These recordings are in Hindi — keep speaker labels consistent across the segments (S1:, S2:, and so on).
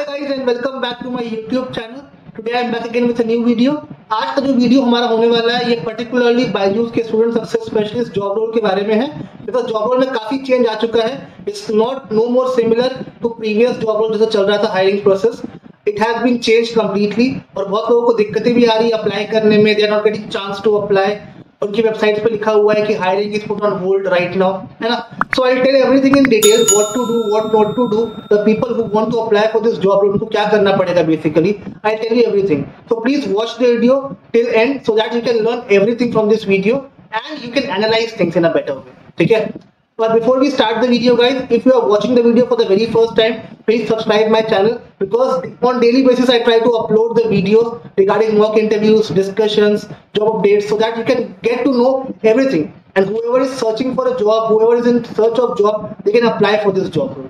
S1: guys and welcome back to my YouTube channel. Today I am back again with a new video. आज का जो वीडियो हमारा होने वाला है ये पर्टिकुलरली बायजूस के student success specialist job role के बारे में है। बिकॉज जॉब रोल में काफी चेंज आ चुका है। It's not no more similar to previous job role जैसा चल रहा था hiring process. It has been change completely और बहुत लोगों को दिक्कतें भी आ रही है अप्लाई करने में। They are not getting chance to apply. उनकी वेबसाइट पे लिखा हुआ है कि hiring is put on hold right now, है ना। So I tell everything in detail, what to do, what not to do, the people who want to apply for this job role, उनको क्या करना पड़ेगा basically. I tell you everything, so please watch the video till end so that you can learn everything from this video and you can analyse things in a better way, ठीक है। But before we start the video, guys, if you are watching the video for the very first time, please subscribe my channel because on daily basis I try to upload the videos regarding mock interviews, discussions, job updates, so that you can get to know everything. And whoever is searching for a job, whoever is in search of job, they can apply for this job.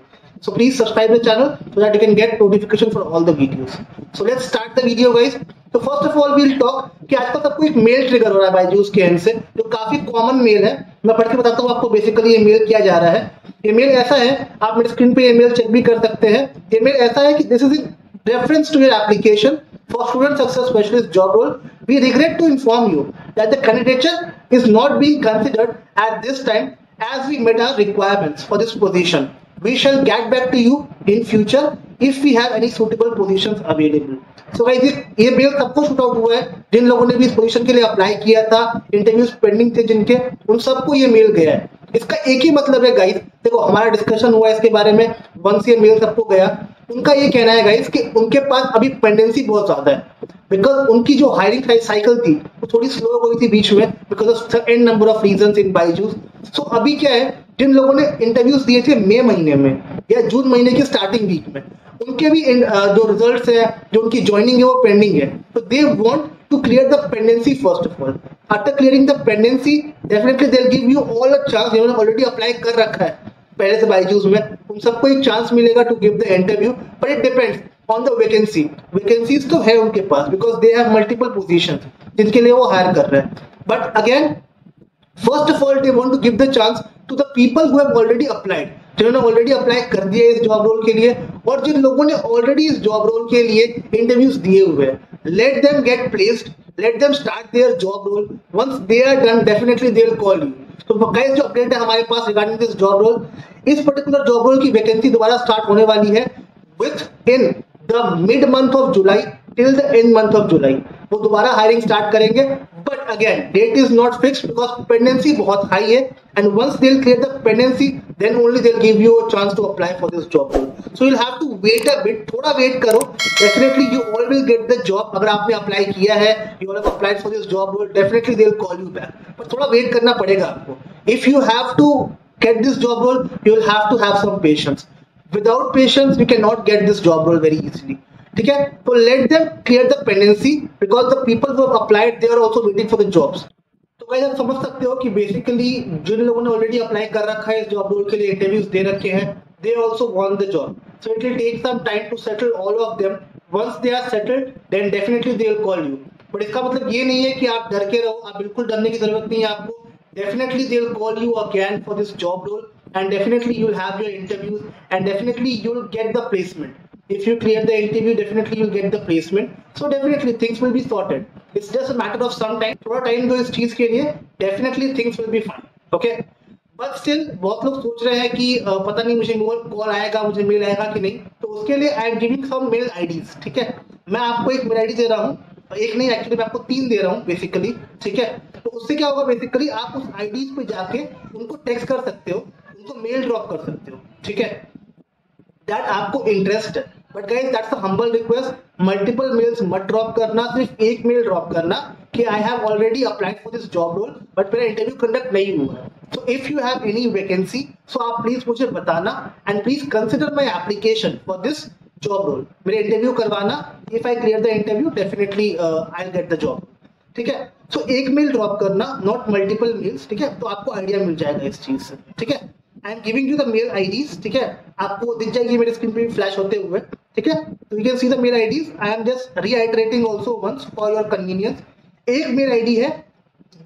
S1: So please subscribe the channel so that you can get notification for all the videos. So let's start the video, guys. तो first of all we'll talk कि आजकल सबको एक मेल ट्रिगर हो रहा है बायजूस के एंड से, जो काफी कॉमन मेल है। मैं पढ़ के बताता हूँ आपको बेसिकली ये मेल क्या जा रहा है। ये मेल ऐसा है, आप मेरे स्क्रीन पे ये मेल चेक भी कर सकते हैं। ये मेल ऐसा है कि this is in reference to your application for student success specialist job role. We regret to inform you that the candidature is not being considered at this time as we met our requirements for this position. We shall get back to you in future if we have any suitable positions available. So guys, ये मेल सबको शूट आउट हुआ है। जिन लोगों ने भी इस पोजीशन के लिए अप्लाई किया था, इंटरव्यूज पेंडिंग थे जिनके, उन सबको ये मेल गया है। इसका एक ही मतलब है गाइस, देखो हमारा डिस्कशन हुआ इसके बारे में, वंस ये मेल सबको गया, उनका ये कहना है गाइस कि उनके पास अभी पेंडेंसी बहुत ज्यादा है। बिकॉज उनकी जो हायरिंग साइकिल थी वो थोड़ी स्लो हो गई थी बीच में because of an number of reasons in Byju's. So अभी क्या है, जिन लोगों ने इंटरव्यूज दिए थे मई महीने में या जून महीने की स्टार्टिंग वीक में, उनके भी जो रिजल्ट्स है, जो उनकी ज्वाइनिंग है वो पेंडिंग है। तो they want to clear the pendency first of all. After clearing the pendency definitely they will give you all a chance. जिन्होंने ऑलरेडी अप्लाई कर रखा है पहले से बायजूस में, उन सबको एक चांस मिलेगा to give the interview. But it depends on the vacancy. Vacancies तो है उनके पास because they have multiple positions जिनके लिए वो हायर कर रहे हैं। But again first of all they want to give the chance to the people who have already applied, जिन्होंने ऑलरेडी अप्लाई कर दिया इस जॉब रोल के लिए और जिन लोगों ने ऑलरेडी इस जॉब रोल के लिए इंटरव्यूज दिए हुए हैं। Let them get placed, let them start their job role. Once they are done definitely they will call you. तो गाइस जो अपडेट है हमारे पास रिगार्डिंग दिस जॉब रोल, इस पर्टिकुलर जॉब रोल की वैकेंसी दोबारा स्टार्ट होने वाली है within the mid month of July till the end month of July. वो दोबारा हायरिंग स्टार्ट करेंगे। But again date is not fixed because pendency बहुत हाई है and once they will clear the pendency then only they will give you a chance to apply for this job role. So you will have to wait a bit, थोड़ा वेट करो। Definitely you all will get the job. अगर आपने अप्लाई किया है, you have applied for this job role, definitely they will call you back. But थोड़ा वेट करना पड़ेगा आपको। If you have to get this job role, you will have to have some patience. Without patience, you cannot get this job role very easily. ठीक है, तो let them clear the pendency because the people who have applied they are also waiting for the jobs. तो गाइस आप समझ सकते हो कि बेसिकली जिन लोगों ने ऑलरेडी अप्लाई कर रखा है इस जॉब रोल के लिए, इंटरव्यूज दे रखे हैं, they also want the job. So it will take some time to settle all of them. Once they are settled, then definitely they will call you. But इसका मतलब ये नहीं है कि आप डर के रहो, आप बिल्कुल डरने की जरूरत नहीं है आपको। Definitely they will call you again for this job role and definitely you will have your interviews and definitely you will get the placement. If you clear the interview, definitely you will get the placement. So definitely things will be sorted. It's just a matter of some time. थोड़ा टाइम दो इस चीज के लिए, definitely things will be fine. Okay? But still बहुत लोग सोच रहे हैं कि पता नहीं मुझे कॉल आएगा, मुझे मेल आएगा कि नहीं। तो उसके लिए I am giving some mail IDs. ठीक है, मैं आपको एक मेल आईडी दे रहा हूँ, एक नहीं एक्चुअली मैं आपको 3 दे रहा हूँ बेसिकली। ठीक है, तो उससे क्या होगा, बेसिकली आप उस आईडीज पे जाके उनको टेक्स्ट कर सकते हो, उनको मेल ड्रॉप कर सकते हो। ठीक है, दैट आपको इंटरेस्ट है। But guys that's a humble request, multiple mails मत ड्रॉप करना, सिर्फ एक मेल ड्रॉप करना कि I have already applied for this job role but मेरा इंटरव्यू कंडक्ट नहीं हुआ है। So if you have any vacancy so आप प्लीज मुझे बताना and please consider my application for this job role. मेरे इंटरव्यू करवाना, if I clear the interview definitely I will get the job. ठीक है, सो एक मेल ड्रॉप करना, नॉट मल्टीपल मेल्स। ठीक है, तो आपको आइडिया मिल जाएगा इस चीज से। ठीक है, I am giving you the mail IDs. ठीक है, आपको दिख जाएगी मेरे स्क्रीन पे फ्लैश होते हुए। ठीक है, तो you can see the mail IDs. I am just reiterating also once for your convenience. एक मेल आईडी है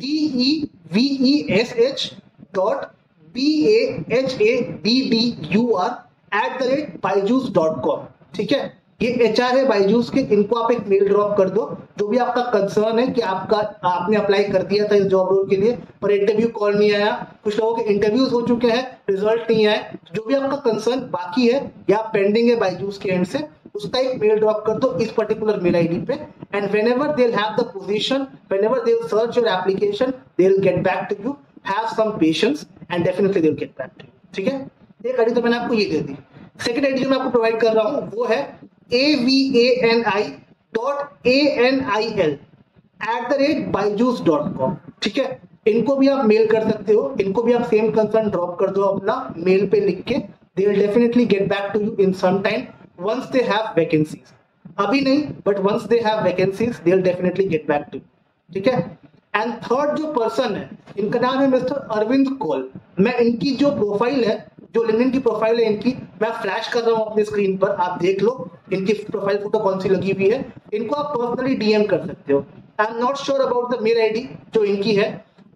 S1: devesh.bahadur@byju's.com। ठीक है, ये एचआर है बायजूस के, इनको आप एक मेल ड्रॉप कर दो, जो भी आपका कंसर्न है कि आपने अप्लाई कर दिया था इस जॉब रोल के लिए पर इंटरव्यू कॉल नहीं आया, कुछ लोगों के इंटरव्यूज हो चुके हैं रिजल्ट नहीं आए, जो भी आपका कंसर्न बाकी है या पेंडिंग है बायजूस के एंड से, उसका एक मेल ड्रॉप कर दो इस पर्टिकुलर मेल आईडी पे, and whenever they will have the position, whenever they will search your application, they will get back to you, have some patience and definitely they will get back to you. ठीक है, एक आईडी तो मैंने आपको ये दे दी। सेकंड आईडी जो मैं आपको प्रोवाइड कर रहा हूं वो है avani.anil@byju's.com। ठीक है, इनको भी आप मेल कर सकते हो, इनको भी आप सेम कंसर्न ड्रॉप कर दो अपना मेल पे लिख के, they will definitely get back to you in some time once they have vacancies. अभी नहीं but once they have vacancies they will definitely get back to you. ठीक है, एंड थर्ड जो पर्सन है इनका नाम है मिस्टर अरविंद कौल। मैं इनकी जो प्रोफाइल है, जो लिंक्डइन की प्रोफाइल है इनकी, मैं फ्लैश कर रहा हूं अपने स्क्रीन पर, आप देख लो इनकी प्रोफाइल फोटो कौन सी लगी हुई है। इनको आप पर्सनली डीएम कर सकते हो। I am not sure about the mail ID जो इनकी है,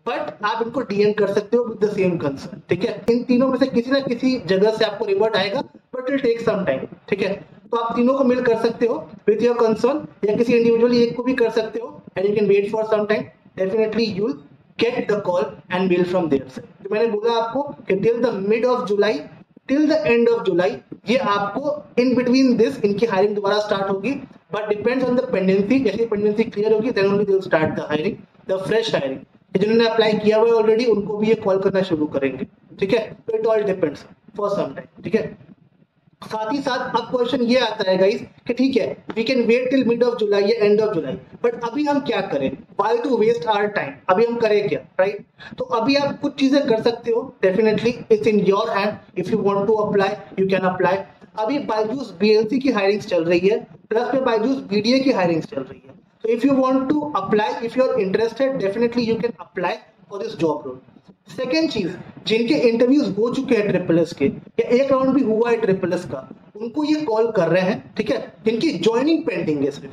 S1: बट आप इनको डीएम कर सकते हो विद द सेम कंसर्न। ठीक है, इन तीनों में से किसी ना किसी जगह से आपको रिवर्ट आएगा but will take some time. ठीक है, तो आप तीनों को मेल कर सकते हो विद योर कंसर्न, या किसी इंडिविजुअली एक को भी कर सकते हो, and you can wait for some time, definitely you will get the call and mail from their side. जो मैंने बोला आपको कि till the mid of July, till the end of July, ये आपको इन बिटवीन दिस इनकी हायरिंग दोबारा स्टार्ट होगी, but depends on the pendency. जैसे पेंडेंसी क्लियर होगी then only they will start the hiring, the fresh hiring. जिन्होंने अप्लाई किया हुआ है ऑलरेडी उनको भी ये कॉल करना शुरू करेंगे। ठीक है, तो it all depends for some time. ठीक है, साथ ही साथ अब क्वेश्चन ये आता है गाइस कि ठीक है we can wait till mid of July या एंड ऑफ जुलाई, बट अभी हम क्या करें, why to waste our time, अभी हम करें क्या, राइट? तो अभी आप कुछ चीजें कर सकते हो, definitely it's in your hand, if you want to apply you can apply. अभी बायजूस बीएलसी की हायरिंग्स चल रही है, प्लस में बायजूस बीडीए की हायरिंग्स चल रही है, तो if you want to apply, if you are interested, definitely you can apply for this job role. Second चीज, जिनके इंटरव्यूज हो चुके हैं ट्रिपल एस के, या एक राउंड भी हुआ है ट्रिपल एस का, उनको ये कॉल कर रहे हैं। ठीक है, जिनकी ज्वाइनिंग पेंडिंग है, सिर्फ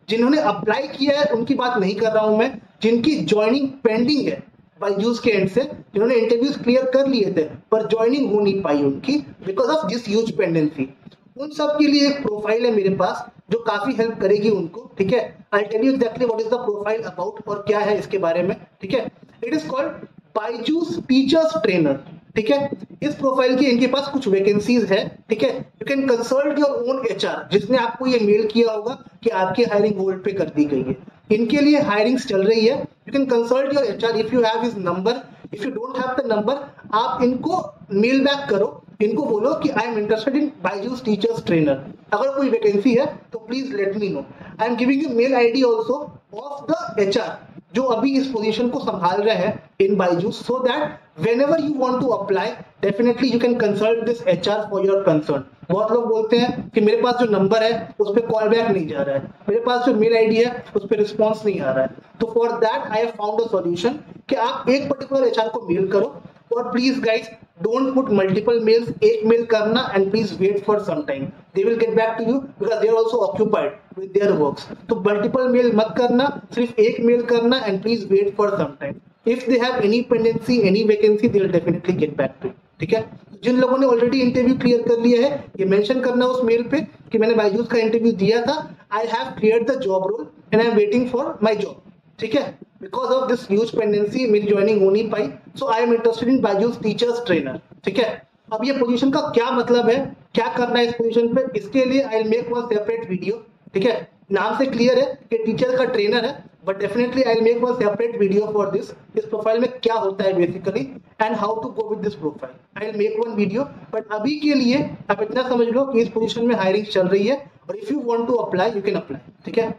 S1: जिन्होंने अप्लाई किया है उनकी बात नहीं कर रहा हूं मैं, जिनकी ज्वाइनिंग पेंडिंग है बायजूस के एंड से, जिन्होंने इंटरव्यूज क्लियर कर लिए थे पर ज्वाइनिंग हो नहीं पाई उनकी because of this huge pendency, उन सब के लिए एक प्रोफाइल है मेरे पास जो काफी हेल्प करेगी उनको। ठीक है, I tell you exactly what is the profile about और क्या है इसके बारे में। ठीक है, it is called Byju's teachers trainer. ठीक है, इस प्रोफाइल की इनके पास कुछ वैकेंसीज है। ठीक है, you can consult your own HR, जिसने आपको ये मेल किया होगा कि आपकी हायरिंग होल्ड पे कर दी गई है, इनके लिए हायरिंग्स चल रही है। You can consult your HR if you have his number, if you don't have the number आप इनको मेल बैक करो, इनको बोलो कि I am interested in Byju's teachers trainer, अगर कोई वैकेंसी है तो please let me know. I am giving you mail ID also of the HR जो अभी इस पोजीशन को संभाल रहे हैं in Byju's, so that whenever you want to apply definitely you can consult this HR for your concern। बहुत लोग बोलते हैं कि मेरे पास जो नंबर है उस पर कॉल बैक नहीं जा रहा है, मेरे पास जो मेल आईडी है उस पर रिस्पॉन्स नहीं आ रहा है, तो for that I have found a solution कि आप एक पर्टिकुलर HR को मेल करो, और please guys don't put multiple mails, एक मेल करना and please wait for some time, they will get back to you because they are also occupied with their works. तो मल्टीपल मेल मत करना, सिर्फ एक मेल करना and please wait for some time. If they have any pendency, any vacancy, they will definitely get back to you। ठीक है, जिन लोगों ने ऑलरेडी इंटरव्यू क्लियर कर लिया है ये मेंशन करना उस मेल पे कि मैंने बायजूस का इंटरव्यू दिया था, I have cleared the job role and I am waiting for my job. ठीक है, because of this huge pendency मेरी ज्वाइनिंग हो नहीं पाई, so I am interested in Byju's teachers trainer. ठीक है, अब ये पोजीशन का क्या मतलब है, क्या करना है इस पोजीशन पे, इसके लिए आई will make one separate video. ठीक है, नाम से क्लियर है कि टीचर का ट्रेनर है, but definitely I will make one separate video for this, इस प्रोफाइल में क्या होता है basically and how to go with this profile, I will make one video. But अभी के लिए आप इतना समझ लो कि इस पोजीशन में हायरिंग चल रही है, और if you want to apply you can apply. ठीक है,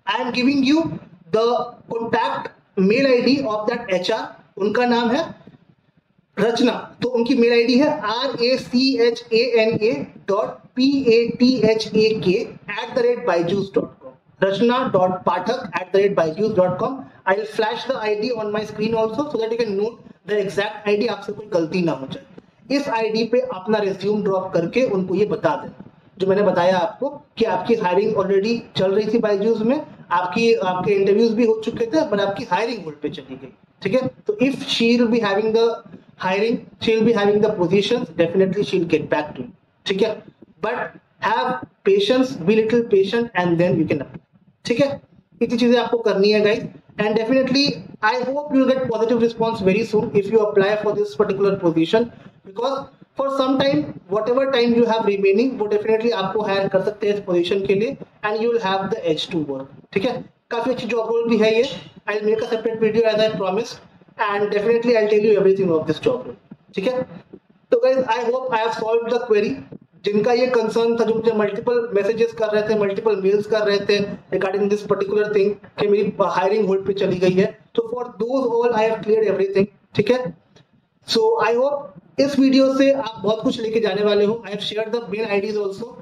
S1: I am giving you the contact mail ID of that HR, उनका नाम है रचना, तो उनकी मेल आईडी है rachana.pathak@byju's.com, rachana.pathak@byju's.com। I will flash the ID on my screen also so that you can note the exact ID, आपसे कोई गलती ना हो जाए। इस आईडी पे अपना रिज्यूम ड्रॉप करके उनको ये बता देना जो मैंने बताया आपको कि आपकी हायरिंग ऑलरेडी चल रही थी बायजूस में, आपके इंटरव्यूज भी हो चुके थे पर आपकी हायरिंग होल्ड पे चली गई। ठीक है, तो if she will be having the hiring, she will be having the positions, definitely she will get back to you. ठीक है, but have patience, be little patient and then you can apply. ठीक है, इतनी चीजें आपको करनी है guys, and definitely I hope you get positive response very soon if you apply for this particular position, because for some time whatever time you have remaining वो डेफिनेटली आपको हायर कर सकते हैं इस पोजीशन के लिए, and you will have the edge to work. ठीक है, काफी अच्छी जॉब रोल भी है ये। I will make a separate video as I promise, and definitely I tell you everything of this job role. ठीक है, तो guys I hope I have solved the query. जिनका ये कंसर्न था, जो मुझे मल्टीपल मैसेजेस कर रहे थे, मल्टीपल मेल्स कर रहे थे रिगार्डिंग दिस पर्टिकुलर थिंग कि मेरी हायरिंग होल्ड पे चली गई है, तो for those all I have cleared everything. ठीक है, सो आई होप इस वीडियो से आप बहुत कुछ लेके जाने वाले हो। I have shared the mail IDs also.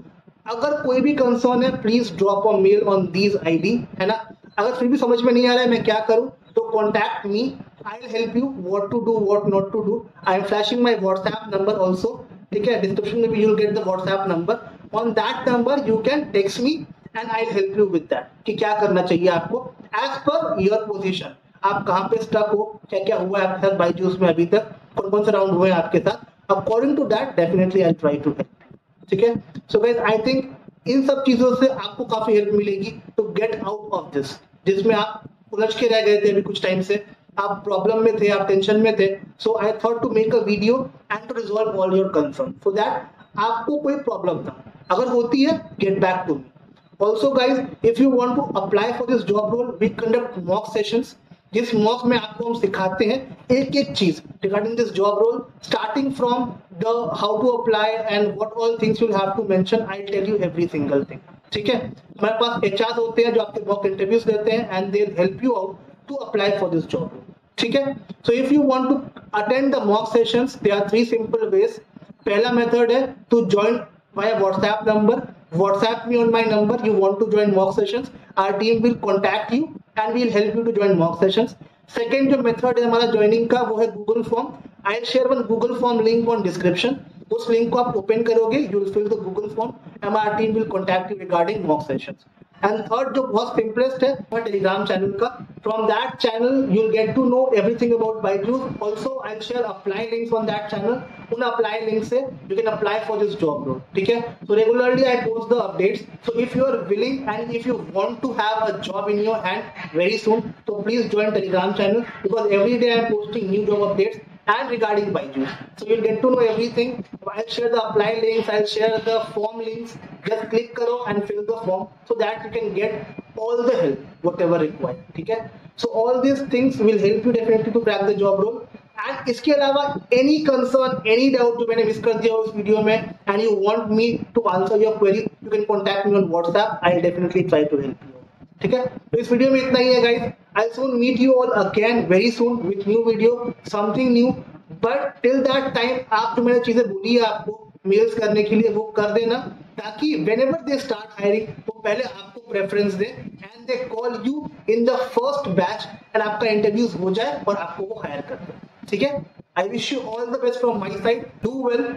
S1: अगर कोई भी कंसर्न है please drop a mail on these ID, है ना। अगर फिर भी समझ में नहीं आ रहा है मैं क्या करूं, तो contact me, I will help you what to do what not to do. I am flashing my WhatsApp number also. ठीक है, डिस्क्रिप्शन में भी you will get the WhatsApp number. On that number you can text me and I will help you with that कि क्या करना चाहिए आपको एज पर योर पोजीशन। आप कहाँ पे स्टक हो, क्या क्या हुआ है आपके साथ बायजूस में अभी तक, कौन कौन से राउंड हुए हैं आपके साथ, according to that definitely I try to help. ठीक है, so guys I think in सब चीजों से आपको काफी हेल्प मिलेगी to get out of this, जिसमें आप उलझ के रह गए थे अभी कुछ टाइम से, आप प्रॉब्लम में थे, आप टेंशन में थे। So I thought to make a video and to resolve all your concern, so that आपको कोई प्रॉब्लम था अगर होती है get back to me. Also guys if you want to apply for this job role, we conduct mock sessions, जिस मॉक में आपको हम सिखाते हैं एक एक चीज regarding this job role, starting from the how to apply and what all things you will have to mention. I tell you every single thing. ठीक है, हमारे पास एचआर होते हैं जो आपके मॉक इंटरव्यूज देते हैं and they will help you out to apply for this job role. ठीक है, so if you want to attend the mock sessions, there are 3 simple ways. पहला मेथड है to join via WhatsApp number. WhatsApp me on my number. You want to join mock sessions? Our team will contact you and we will help you to join mock sessions. Second जो मेथड है हमारा ज्वाइनिंग का वो है Google form. I will share one Google form link on description. उस लिंक को आप ओपन करोगे, you will fill the Google form and our team will contact you regarding mock sessions. And third जो बहुत सिंपलेस्ट है वो टेलीग्राम चैनल का। From that channel you will get to know everything about Byju's. Also I will share apply links on that channel. उन अप्लाई लिंक से you can apply for this job role. ठीक है, so regularly I post the updates. So if you are willing and if you want to have a job in your hand very soon, तो please join Telegram channel, because every day I am posting new job updates and regarding Byju's. So you'll get to know everything. I'll share the apply links, I'll share the form links. Just click karo and fill the form so that you can get all the help, whatever required. ठीक है? So all these things will help you definitely to crack the job role. And इसके अलावा any concern, any doubt जो मैंने मिस कर दिया हो इस वीडियो में and you want me to answer your query, you can contact me on WhatsApp. I'll definitely try to help you. ठीक है, तो इस वीडियो में इतना ही है guys. I'll soon meet you all again very soon with new video, something new. But till that time आप जो मैंने चीजें बोली है आपको मेल्स करने के लिए वो कर देना, ताकि whenever they start hiring वो पहले आपको preference they and they call you in the first batch and आपका इंटरव्यूज हो जाए और आपको वो हायर कर दे। ठीक है, I wish you all the best from my side. Do well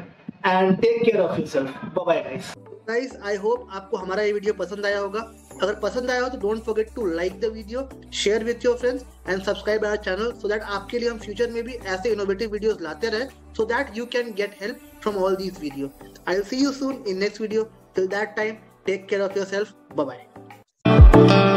S1: and take care of yourself. Bye bye guys. Guys, I hope आपको हमारा ये वीडियो पसंद आया होगा। अगर पसंद आया हो तो don't forget to like the video, share with your friends and subscribe our channel, so that आपके लिए हम फ्यूचर में भी ऐसे इनोवेटिव वीडियोस लाते रहे, so that you can get help from all these videos. I'll see you soon in next video. Till that time, take care of yourself. Bye bye.